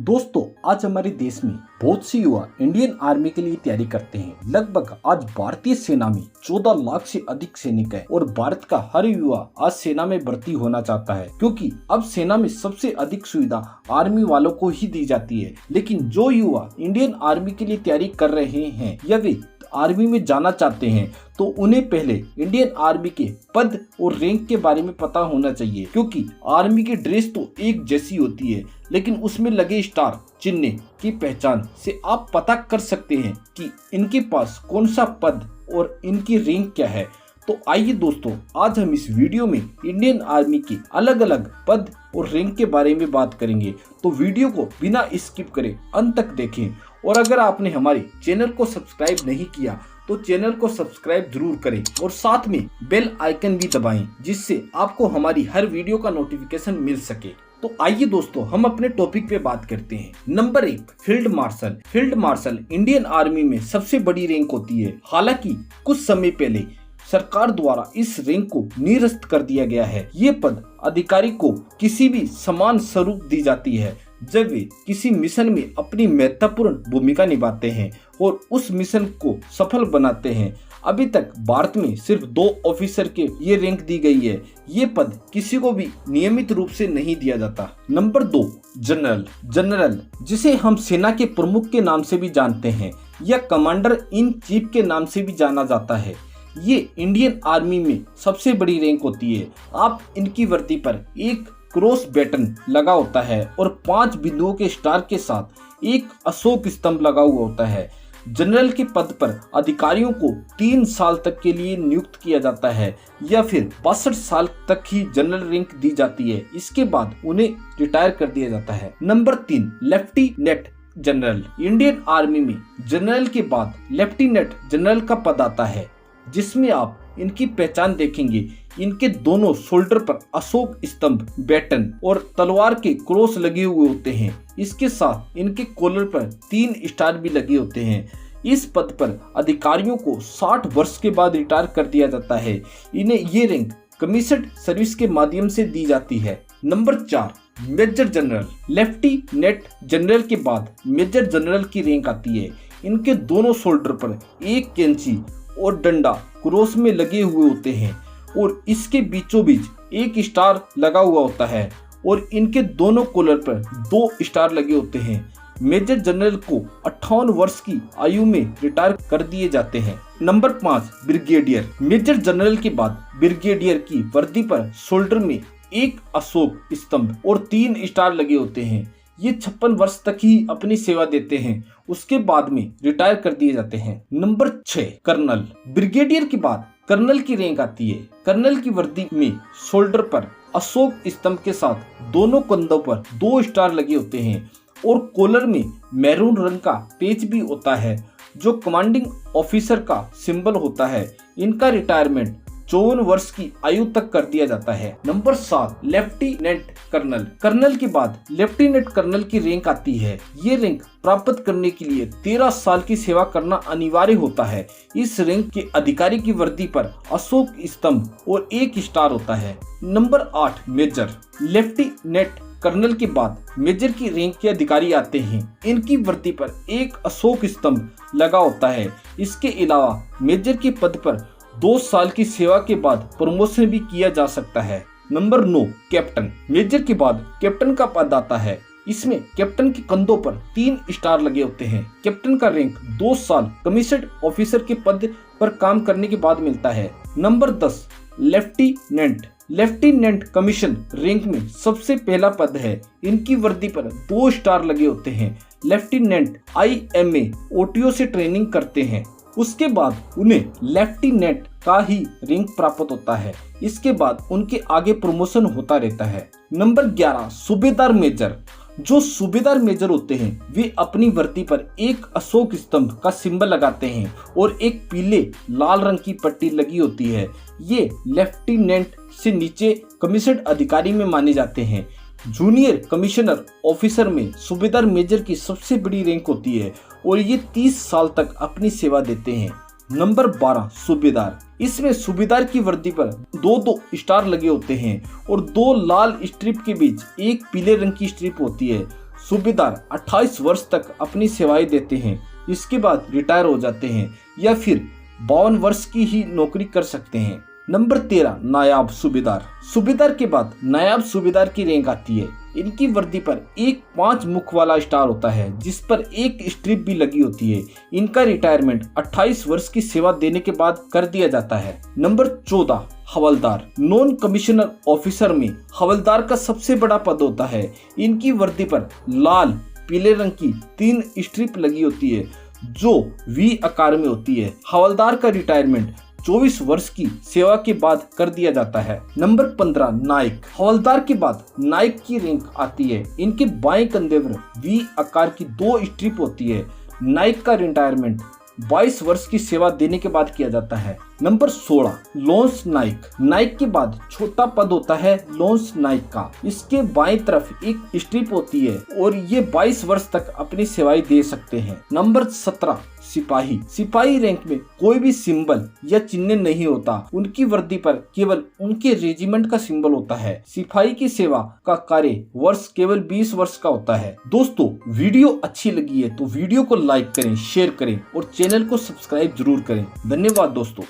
दोस्तों, आज हमारे देश में बहुत से युवा इंडियन आर्मी के लिए तैयारी करते हैं। लगभग आज भारतीय सेना में 14 लाख से अधिक सैनिक हैं और भारत का हर युवा आज सेना में भर्ती होना चाहता है, क्योंकि अब सेना में सबसे अधिक सुविधा आर्मी वालों को ही दी जाती है। लेकिन जो युवा इंडियन आर्मी के लिए तैयारी कर रहे हैं या वे आर्मी में जाना चाहते हैं, तो उन्हें पहले इंडियन आर्मी के पद और रैंक के बारे में पता होना चाहिए, क्योंकि आर्मी की ड्रेस तो एक जैसी होती है, लेकिन उसमें लगे स्टार चिन्ह की पहचान से आप पता कर सकते हैं कि इनके पास कौन सा पद और इनकी रैंक क्या है। तो आइए दोस्तों, आज हम इस वीडियो में इंडियन आर्मी के अलग अलग पद और रैंक के बारे में बात करेंगे। तो वीडियो को बिना स्किप करे अंत तक देखें, और अगर आपने हमारे चैनल को सब्सक्राइब नहीं किया तो चैनल को सब्सक्राइब जरूर करें और साथ में बेल आइकन भी दबाएं, जिससे आपको हमारी हर वीडियो का नोटिफिकेशन मिल सके। तो आइए दोस्तों, हम अपने टॉपिक पे बात करते हैं। Number 1, field marshal. Field marshal Indian army में सबसे बड़ी रैंक होती है। हालांकि कुछ समय पहले सरकार द्वारा इस रैंक को निरस्त कर दिया गया है। ये पद अधिकारी को किसी भी समान स्वरूप दी जाती है जब वे किसी मिशन में अपनी महत्वपूर्ण भूमिका निभाते हैं और उस मिशन को सफल बनाते हैं। अभी तक भारत में सिर्फ 2 ऑफिसर के ये रैंक दी गई है। ये पद किसी को भी नियमित रूप से नहीं दिया जाता। Number 2, general. जनरल, जिसे हम सेना के प्रमुख के नाम से भी जानते हैं या कमांडर इन चीफ के नाम से भी जाना जाता है, ये इंडियन आर्मी में सबसे बड़ी रैंक होती है। आप इनकी वर्दी पर एक क्रॉस बटन लगा होता है और 5 बिंदुओं के स्टार के साथ एक अशोक स्तंभ लगा हुआ होता है। जनरल के पद पर अधिकारियों को 3 साल तक के लिए नियुक्त किया जाता है या फिर 62 साल तक ही जनरल रैंक दी जाती है। इसके बाद उन्हें रिटायर कर दिया जाता है। Number 3, lieutenant general. Indian army में जनरल के बाद लेफ्टिनेंट जनरल का पद आता है, जिसमें आप इनकी पहचान देखेंगे। इनके दोनों शोल्डर पर अशोक स्तंभ, बैटन और तलवार के क्रॉस लगे हुए होते हैं। इसके साथ इनके कॉलर पर 3 स्टार भी लगे होते हैं। इस पद पर अधिकारियों को 60 वर्ष के बाद रिटायर कर दिया जाता है। इन्हें ये रैंक कमीशन्ड सर्विस के माध्यम से दी जाती है। Number 4, major general. Lieutenant general के बाद मेजर जनरल की रैंक आती है। इनके दोनों शोल्डर पर एक कैंची और डंडा क्रॉस में लगे हुए होते हैं और इसके बीचों बीच एक स्टार लगा हुआ होता है और इनके दोनों कॉलर पर 2 स्टार लगे होते हैं। मेजर जनरल को 58 वर्ष की आयु में रिटायर कर दिए जाते हैं। Number 5, brigadier. मेजर जनरल के बाद ब्रिगेडियर की वर्दी पर शोल्डर में एक अशोक स्तंभ और 3 स्टार लगे होते हैं। ये 56 वर्ष तक ही अपनी सेवा देते हैं, उसके बाद में रिटायर कर दिए जाते हैं। Number 6, colonel. ब्रिगेडियर के बाद कर्नल की रैंक आती है। कर्नल की वर्दी में शोल्डर पर अशोक स्तंभ के साथ दोनों कंधों पर 2 स्टार लगे होते हैं और कॉलर में मैरून रंग का पेच भी होता है, जो कमांडिंग ऑफिसर का सिंबल होता है। इनका रिटायरमेंट 54 वर्ष की आयु तक कर दिया जाता है। Number 7, lieutenant colonel. कर्नल के बाद लेफ्टिनेंट कर्नल की रैंक आती है। ये रैंक प्राप्त करने के लिए 13 साल की सेवा करना अनिवार्य होता है। इस रैंक के अधिकारी की वर्दी पर अशोक स्तंभ और एक स्टार होता है। Number 8, major. लेफ्टिनेंट कर्नल के बाद मेजर की रैंक के अधिकारी आते हैं। इनकी वर्दी पर एक अशोक स्तंभ लगा होता है। इसके अलावा मेजर के पद पर 2 साल की सेवा के बाद प्रमोशन भी किया जा सकता है। Number 9, captain. मेजर के बाद कैप्टन का पद आता है। इसमें कैप्टन के कंधों पर 3 स्टार लगे होते हैं। कैप्टन का रैंक 2 साल कमीशन्ड ऑफिसर के पद पर काम करने के बाद मिलता है। Number 10, lieutenant. Lieutenant commission rank में सबसे पहला पद है। इनकी वर्दी पर 2 स्टार लगे होते हैं। लेफ्टिनेंट IMA OTO से ट्रेनिंग करते हैं। उसके बाद उन्हें लेफ्टिनेंट का ही रैंक प्राप्त होता है। इसके बाद उनके आगे प्रमोशन होता रहता है। नंबर 11, सूबेदार मेजर। जो सूबेदार मेजर होते हैं वे अपनी वर्दी पर एक अशोक स्तंभ का सिंबल लगाते हैं और एक पीले लाल रंग की पट्टी लगी होती है। ये लेफ्टिनेंट से नीचे कमीशन्ड अधिकारी में माने जाते हैं। जूनियर कमिश्नर ऑफिसर में सूबेदार मेजर की सबसे बड़ी रैंक होती है और ये 30 साल तक अपनी सेवा देते हैं। नंबर 12, सूबेदार। इसमें सूबेदार की वर्दी पर 2 स्टार लगे होते हैं और 2 लाल स्ट्रिप के बीच एक पीले रंग की स्ट्रिप होती है। सूबेदार 28 वर्ष तक अपनी सेवाएं देते हैं, इसके बाद रिटायर हो जाते हैं या फिर 52 वर्ष की ही नौकरी कर सकते हैं। नंबर 13 नायाब सूबेदार। सूबेदार के बाद नायाब सूबेदार की रैंक आती है। इनकी वर्दी पर एक 5 मुख वाला स्टार होता है जिस पर एक स्ट्रिप भी लगी होती है। इनका रिटायरमेंट 28 वर्ष की सेवा देने के बाद कर दिया जाता है। नंबर 14 हवलदार। नॉन कमिश्नर ऑफिसर में हवलदार का सबसे बड़ा पद होता है। इनकी वर्दी पर लाल पीले रंग की 3 स्ट्रिप लगी होती है जो वी आकार में होती है। हवलदार का रिटायरमेंट 24 वर्ष की सेवा के बाद कर दिया जाता है। नंबर 15 नायक। हवलदार के बाद नायक की रैंक आती है। इनके बाएं कंधे पर वी आकार की 2 स्ट्रिप होती है। नायक का रिटायरमेंट 22 वर्ष की सेवा देने के बाद किया जाता है। नंबर 16 लॉन्स नायक। नायक के बाद छोटा पद होता है लॉन्स नायक का। इसके बाएं तरफ एक स्ट्रिप होती है और ये 22 वर्ष तक अपनी सेवाएं दे सकते हैं। नंबर 17 सिपाही। सिपाही रैंक में कोई भी सिंबल या चिन्ह नहीं होता। उनकी वर्दी पर केवल उनके रेजिमेंट का सिंबल होता है। सिपाही की सेवा का कार्य वर्ष केवल 20 वर्ष का होता है। दोस्तों वीडियो अच्छी लगी है तो वीडियो को लाइक करें, शेयर करें और चैनल को सब्सक्राइब जरूर करें। धन्यवाद दोस्तों।